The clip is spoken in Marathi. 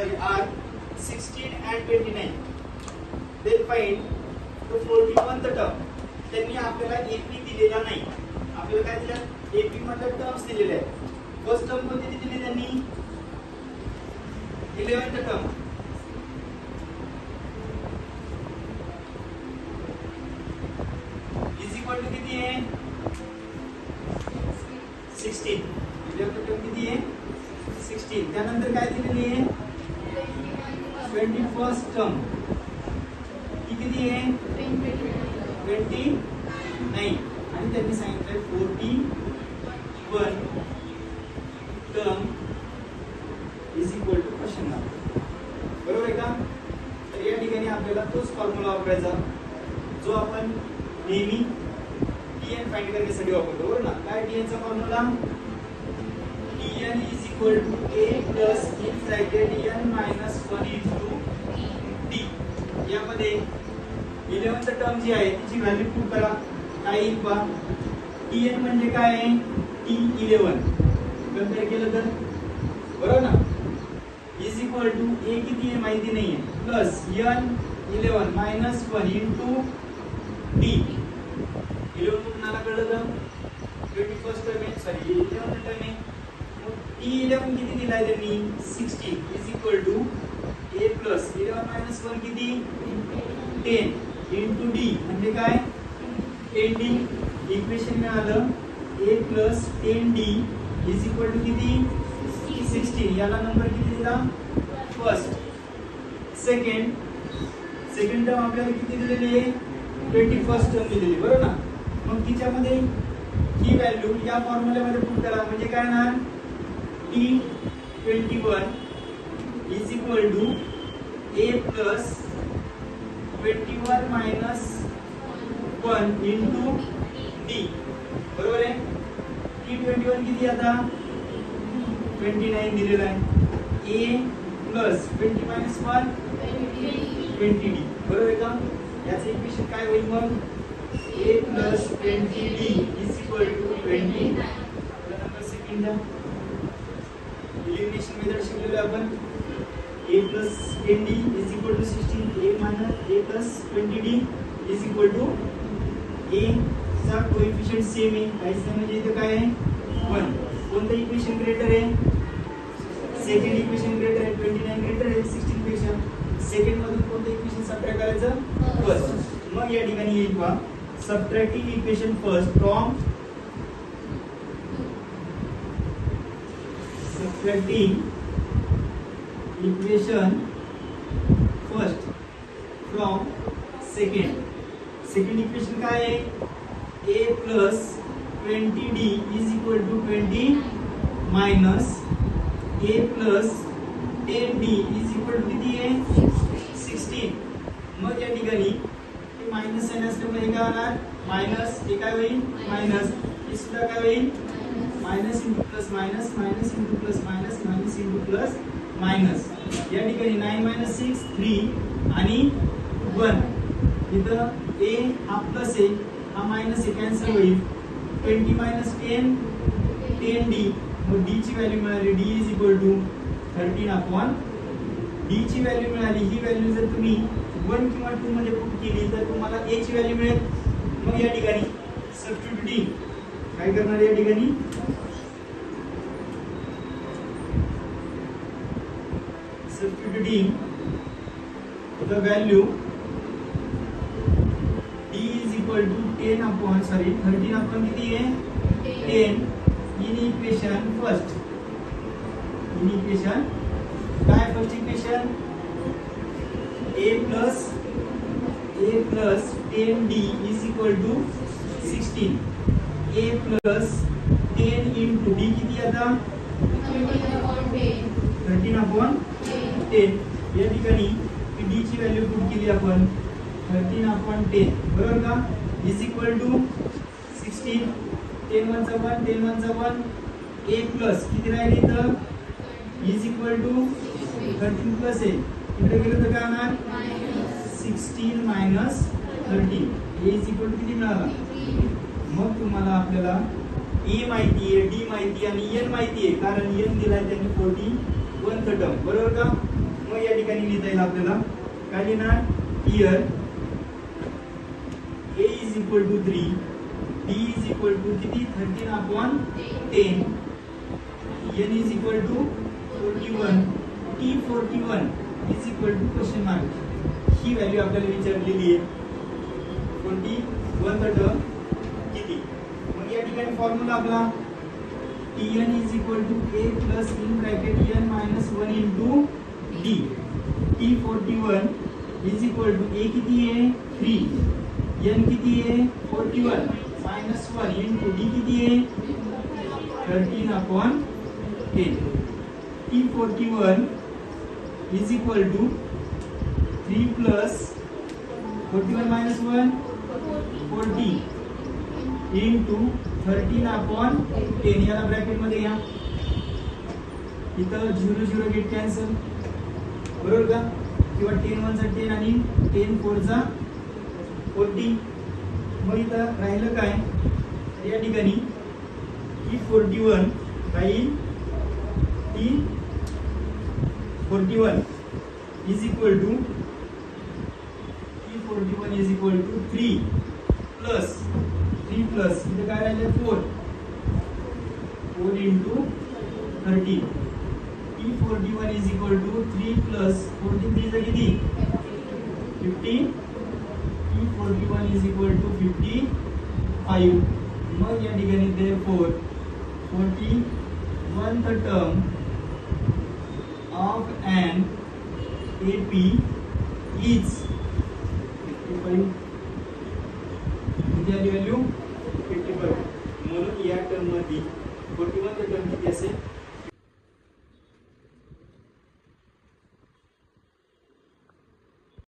sorry are 16 and 29. Then find the 41th term. त्यांनी आपल्याला AP दिलेला नाही. आपल्याला काय दिलं? AP मध्ये टर्म्स दिलेले आहेत. फर्स्ट टर्म कोणती दिली त्यांनी? 11th term. Is equal to किती आहे? 16. 11th टर्म किती आहे? 16. त्यानंतर काय दिलेली आहे? 21st term. ती किती आहे? 29. आणि त्यांनी सांगितलं 41 term is equal to question mark. बरोबर आहे का? तर या ठिकाणी आपल्याला तोच फॉर्म्युला वापरायचा जो आपण नेहमी tn फाइंड करण्यासाठी वापरतो. बरोबर ना? काय tn चा formula? tn is equal to a plus in bracket n minus 1 into d. यामध्ये 11th टर्म जी आहे तिची व्हॅल्यू पुट करा. काय येईल पहा? tn म्हणजे काय आहे? t11 कंपेअर केलं तर बरोबर ना? इज इक्वल टू a किती आहे माहिती नाहीये plus n11 minus 1 into d. 11 कुणाला कळलं तर 21st टर्म आहे सॉरी 11th टर्म आहे. t11 किती दिलाय त्यांनी? 16 is equal to a plus 11 minus 1 किती? 10 इनटू d म्हणजे काय? 10d. इक्वेशन मिळालं a plus 10d is equal to किती? 16. याला नंबर किती दिला? फर्स्ट. सेकंड टर्म आपल्याला किती दिलेली आहे? 21st टर्म दिलेली. बरोबर ना? मग तिच्यामध्ये ही व्हॅल्यू या फॉर्म्युल्यामध्ये पुट करा. म्हणजे काय येणार? t21 is equal to a plus 21 minus 1 into d. बरोबर आहे? t21 किती आता? 29 दिलेला आहे. a plus 20 minus 1 20d. बरोबर आहे का? याचं इक्वेशन काय होईल मग? a plus 20d is equal to 20. Number second द्या. एलिमिनेशन मेथड शिकलेलो आपण. a plus 10d is equal to 16. a minus a plus 20d is equal to a चा कोएफिशिएंट सेम आहे. काहीच नाही म्हणजे इथे काय आहे? 1. कोणतं इक्वेशन ग्रेटर आहे? सेकंड इक्वेशन ग्रेटर आहे. 29 ग्रेटर आहे 16 पेक्षा. सेकंड मधून कोणतं इक्वेशन सबट्रॅक्ट करायचं? फर्स्ट. मग या ठिकाणी येईल पहा subtracting equation first from subtracting equation first from second. Second equation काय आहे? a plus 20d is equal to 20 minus a plus 10d is equal to किती आहे? 16. मग या ठिकाणी हे मायनस साइन असल्यामुळे काय होणार? मायनस. हे काय होईल? मायनस. हे सुद्धा काय होईल? Minus into plus minus minus into plus minus minus into plus minus. या ठिकाणी 9 मायनस 6 3 आणि 1. इथं a हा प्लस आहे हा मायनस आहे कॅन्सल होईल. 20 मायनस 10 10d. मग d ची व्हॅल्यू मिळाली d is equal to 13 upon d ची व्हॅल्यू मिळाली. ही व्हॅल्यू जर तुम्ही 1 किंवा 2 मध्ये पुट केली तर तुम्हाला a ची व्हॅल्यू मिळेल. मग या ठिकाणी सबस्टिट्यूटिंग काय करणार या ठिकाणी? Substituting the value d is equal to 10 upon 13 upon किती आहे? 10 in equation first. In equation काय first equation? a plus 10d is equal to 16. a plus 10 into d किती आता? 13 upon 10. या ठिकाणी d ची व्हॅल्यू पुट केली आपण 13 upon 10. बरोबर का? Is equal to 16. 10 1 चा 1 10 1 चा 1 a प्लस किती राहिले इथं? इज इक्वल टू 13 प्लस आहे. इकडे गेलं तर काय होणार? 16 minus 13. a is equal to किती मिळाला? मग तुम्हाला आपल्याला e माहिती आहे, d माहिती आहे आणि n माहिती आहे कारण n दिलाय त्यांनी 41 टर्म. बरोबर का? मग या ठिकाणी लिहिता येईल आपल्याला काय लिहिणार here a is equal to 3 b is equal to किती 13/10 n is equal to 41 t 41 is equal to question mark he value आपल्याला विचारलेली आहे 41 चा टर्म किती मग या ठिकाणी फॉर्म्युला आपला tn is equal to a plus in bracket n minus 1 into d t41 is equal to a किती आहे 3 n किती आहे 41 minus 1 into d किती आहे 13/10 t41 is equal to 3 plus 41 minus 1 40 into 13/10 याला ब्रॅकेट मध्ये घ्या इथं 0 0 गेट कॅन्सल बरोबर का किंवा 10 1 चा 10 आणि 10 4 चा 40 मग इथं राहिलं काय या ठिकाणी ही 41 राहील ही 41 is equal to T41 is equal to 3 plus इथे काय राहिले 4 into 13 T41 is equal to 3 plus 43 चा किती 50 T41 is equal to 55 मग या ठिकाणी therefore 41 the term of an AP is 55 किती आली व्हॅल्यू 55 म्हणून या टर्म मध्ये 41 चा टर्म किती असेल